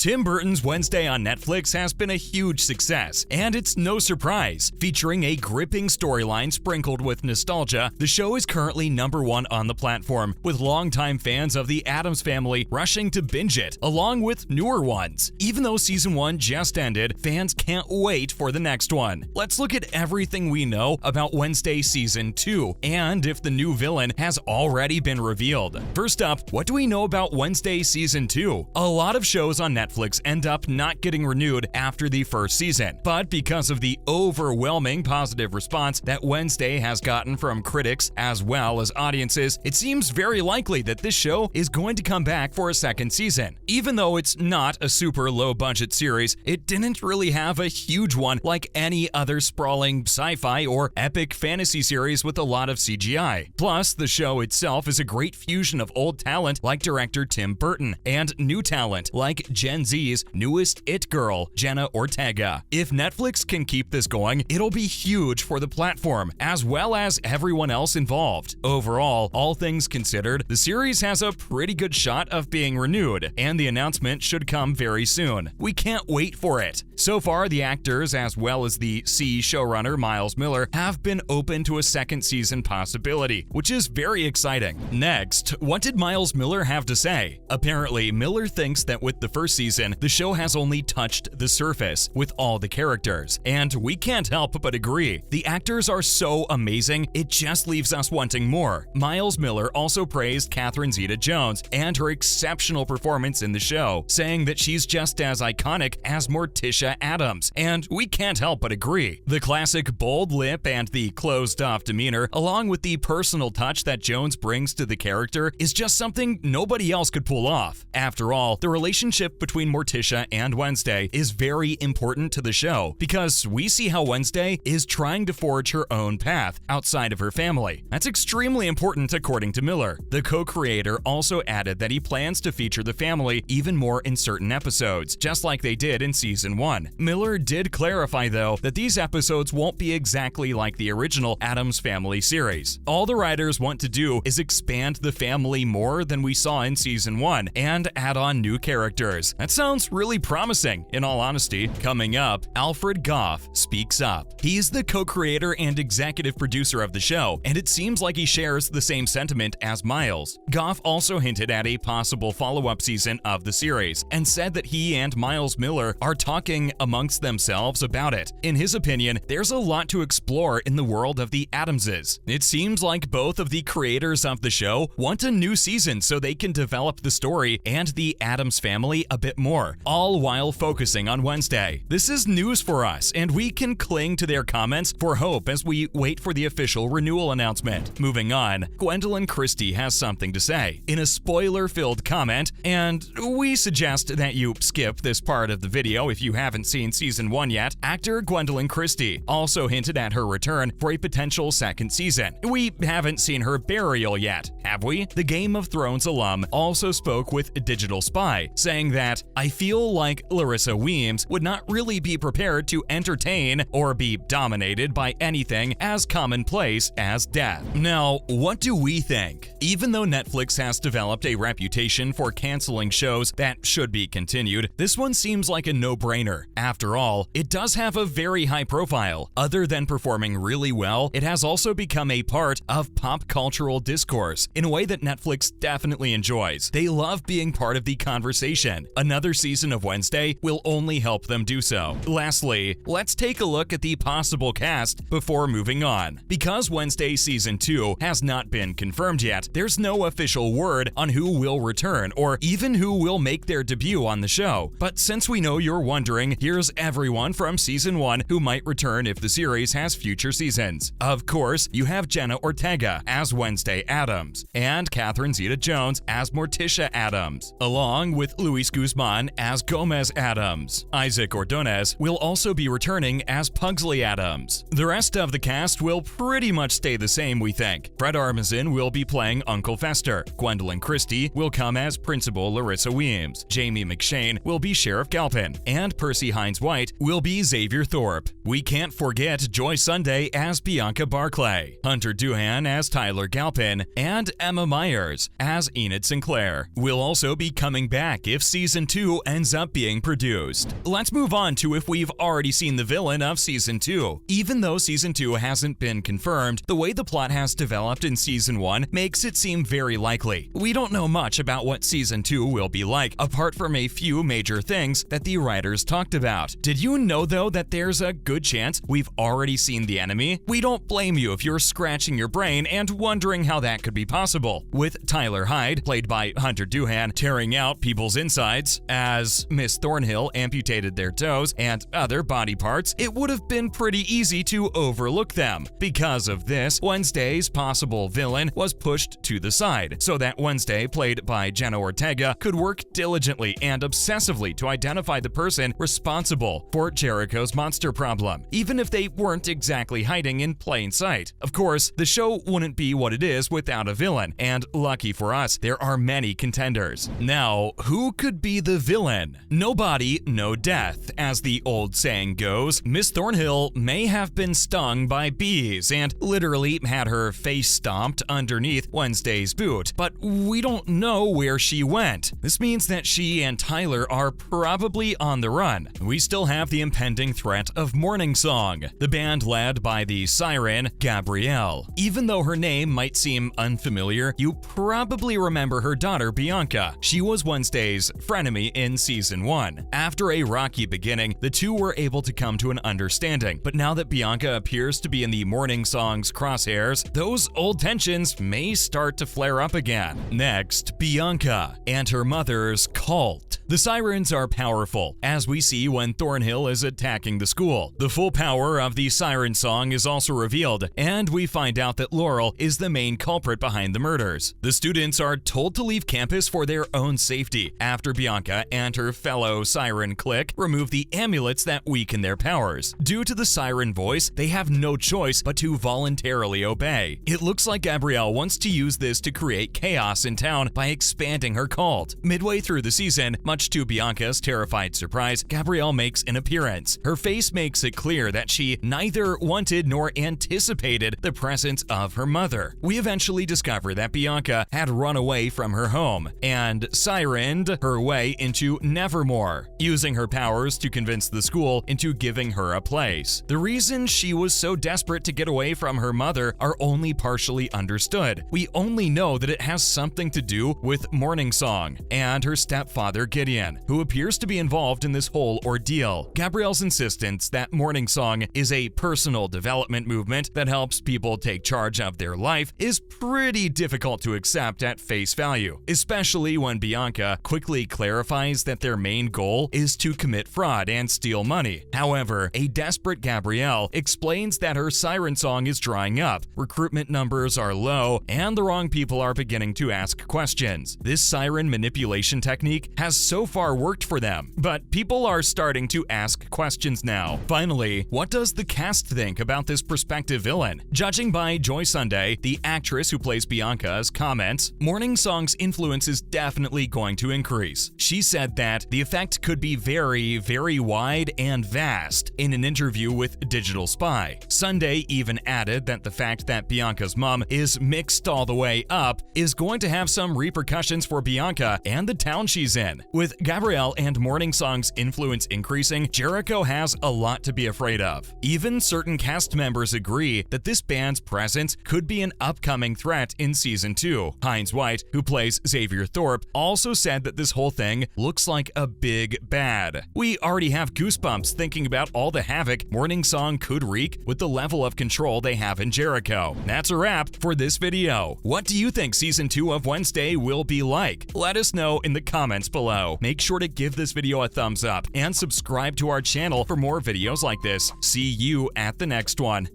Tim Burton's Wednesday on Netflix has been a huge success, and it's no surprise. Featuring a gripping storyline sprinkled with nostalgia, the show is currently #1 on the platform, with longtime fans of the Addams family rushing to binge it, along with newer ones. Even though season 1 just ended, fans can't wait for the next one. Let's look at everything we know about Wednesday season 2, and if the new villain has already been revealed. First up, what do we know about Wednesday season 2? A lot of shows on Netflix end up not getting renewed after the first season, but because of the overwhelming positive response that Wednesday has gotten from critics as well as audiences, it seems very likely that this show is going to come back for a second season. Even though it's not a super low-budget series, it didn't really have a huge one like any other sprawling sci-fi or epic fantasy series with a lot of CGI. Plus, the show itself is a great fusion of old talent like director Tim Burton and new talent like Gen Z's newest it girl, Jenna Ortega. If Netflix can keep this going, it'll be huge for the platform, as well as everyone else involved. Overall, all things considered, the series has a pretty good shot of being renewed, and the announcement should come very soon. We can't wait for it. So far, the actors, as well as the showrunner Miles Miller, have been open to a second season possibility, which is very exciting. Next, what did Miles Miller have to say? Apparently, Miller thinks that with the first season, the show has only touched the surface with all the characters, and we can't help but agree. The actors are so amazing, it just leaves us wanting more. Miles Miller also praised Catherine Zeta-Jones and her exceptional performance in the show, saying that she's just as iconic as Morticia Addams, and we can't help but agree. The classic bold lip and the closed-off demeanor, along with the personal touch that Jones brings to the character, is just something nobody else could pull off. After all, the relationship between Morticia and Wednesday is very important to the show because we see how Wednesday is trying to forge her own path outside of her family. That's extremely important according to Miller. The co-creator also added that he plans to feature the family even more in certain episodes, just like they did in season 1. Miller did clarify, though, that these episodes won't be exactly like the original Addams Family series. All the writers want to do is expand the family more than we saw in season 1 and add on new characters. That sounds really promising, in all honesty. Coming up, Alfred Goff speaks up. He's the co-creator and executive producer of the show, and it seems like he shares the same sentiment as Miles. Goff also hinted at a possible follow-up season of the series, and said that he and Miles Miller are talking amongst themselves about it. In his opinion, there's a lot to explore in the world of the Addamses. It seems like both of the creators of the show want a new season so they can develop the story and the Addams family a bit more, all while focusing on Wednesday. This is news for us, and we can cling to their comments for hope as we wait for the official renewal announcement. Moving on, Gwendoline Christie has something to say in a spoiler-filled comment, and we suggest that you skip this part of the video if you haven't seen season 1 yet. Actor Gwendoline Christie also hinted at her return for a potential second season. We haven't seen her burial yet, have we? The Game of Thrones alum also spoke with Digital Spy, saying that, "I feel like Larissa Weems would not really be prepared to entertain or be dominated by anything as commonplace as death." Now, what do we think? Even though Netflix has developed a reputation for canceling shows that should be continued, this one seems like a no-brainer. After all, it does have a very high profile. Other than performing really well, it has also become a part of pop cultural discourse in a way that Netflix definitely enjoys. They love being part of the conversation. Another season of Wednesday will only help them do so. Lastly, let's take a look at the possible cast before moving on. Because Wednesday season 2 has not been confirmed yet, there's no official word on who will return or even who will make their debut on the show. But since we know you're wondering, here's everyone from season 1 who might return if the series has future seasons. Of course, you have Jenna Ortega as Wednesday Addams and Catherine Zeta-Jones as Morticia Addams, along with Luis Guzmán as Gomez Addams. Isaac Ordonez will also be returning as Pugsley Addams. The rest of the cast will pretty much stay the same, we think. Fred Armisen will be playing Uncle Fester. Gwendoline Christie will come as Principal Larissa Weems. Jamie McShane will be Sheriff Galpin, and Percy Hines-White will be Xavier Thorpe. We can't forget Joy Sunday as Bianca Barclay, Hunter Doohan as Tyler Galpin, and Emma Myers as Enid Sinclair. We'll also be coming back if season 2 ends up being produced. Let's move on to if we've already seen the villain of Season 2. Even though Season 2 hasn't been confirmed, the way the plot has developed in Season 1 makes it seem very likely. We don't know much about what Season 2 will be like, apart from a few major things that the writers talked about. Did you know though that there's a good chance we've already seen the enemy? We don't blame you if you're scratching your brain and wondering how that could be possible. With Tyler Hyde, played by Hunter Doohan, tearing out people's insides, as Miss Thornhill amputated their toes and other body parts, it would have been pretty easy to overlook them. Because of this, Wednesday's possible villain was pushed to the side, so that Wednesday, played by Jenna Ortega, could work diligently and obsessively to identify the person responsible for Jericho's monster problem, even if they weren't exactly hiding in plain sight. Of course, the show wouldn't be what it is without a villain, and lucky for us, there are many contenders. Now, who could be the villain? No body, no death. As the old saying goes, Miss Thornhill may have been stung by bees and literally had her face stomped underneath Wednesday's boot, but we don't know where she went. This means that she and Tyler are probably on the run. We still have the impending threat of Morning Song, the band led by the siren Gabrielle. Even though her name might seem unfamiliar, you probably remember her daughter Bianca. She was Wednesday's frenemy in Season 1. After a rocky beginning, the two were able to come to an understanding, but now that Bianca appears to be in the Morning Song's crosshairs, those old tensions may start to flare up again. Next, Bianca and her mother's cult. The sirens are powerful, as we see when Thornhill is attacking the school. The full power of the siren song is also revealed, and we find out that Laurel is the main culprit behind the murders. The students are told to leave campus for their own safety after Bianca and her fellow siren clique remove the amulets that weaken their powers. Due to the siren voice, they have no choice but to voluntarily obey. It looks like Gabrielle wants to use this to create chaos in town by expanding her cult. Midway through the season, much to Bianca's terrified surprise, Gabrielle makes an appearance. Her face makes it clear that she neither wanted nor anticipated the presence of her mother. We eventually discover that Bianca had run away from her home and sirened her way into Nevermore, using her powers to convince the school into giving her a place. The reason she was so desperate to get away from her mother are only partially understood. We only know that it has something to do with Morning Song and her stepfather Gideon, who appears to be involved in this whole ordeal. Gabrielle's insistence that Morning Song is a personal development movement that helps people take charge of their life is pretty difficult to accept at face value, especially when Bianca quickly clarifies that their main goal is to commit fraud and steal money. However, a desperate Gabrielle explains that her siren song is drying up, recruitment numbers are low, and the wrong people are beginning to ask questions. This siren manipulation technique has so far worked for them, but people are starting to ask questions now. Finally, what does the cast think about this prospective villain? Judging by Joy Sunday, the actress who plays Bianca's comments, Morning Song's influence is definitely going to increase. She said that the effect could be very, very wide and vast in an interview with Digital Spy. Sunday even added that the fact that Bianca's mom is mixed all the way up is going to have some repercussions for Bianca and the town she's in. With Gabrielle and Morning Song's influence increasing, Jericho has a lot to be afraid of. Even certain cast members agree that this band's presence could be an upcoming threat in Season 2. Hines White, who plays Xavier Thorpe, also said that this whole thing looks like a big bad. We already have goosebumps thinking about all the havoc Morning Song could wreak with the level of control they have in Jericho. That's a wrap for this video. What do you think Season 2 of Wednesday will be like? Let us know in the comments below. Make sure to give this video a thumbs up and subscribe to our channel for more videos like this. See you at the next one.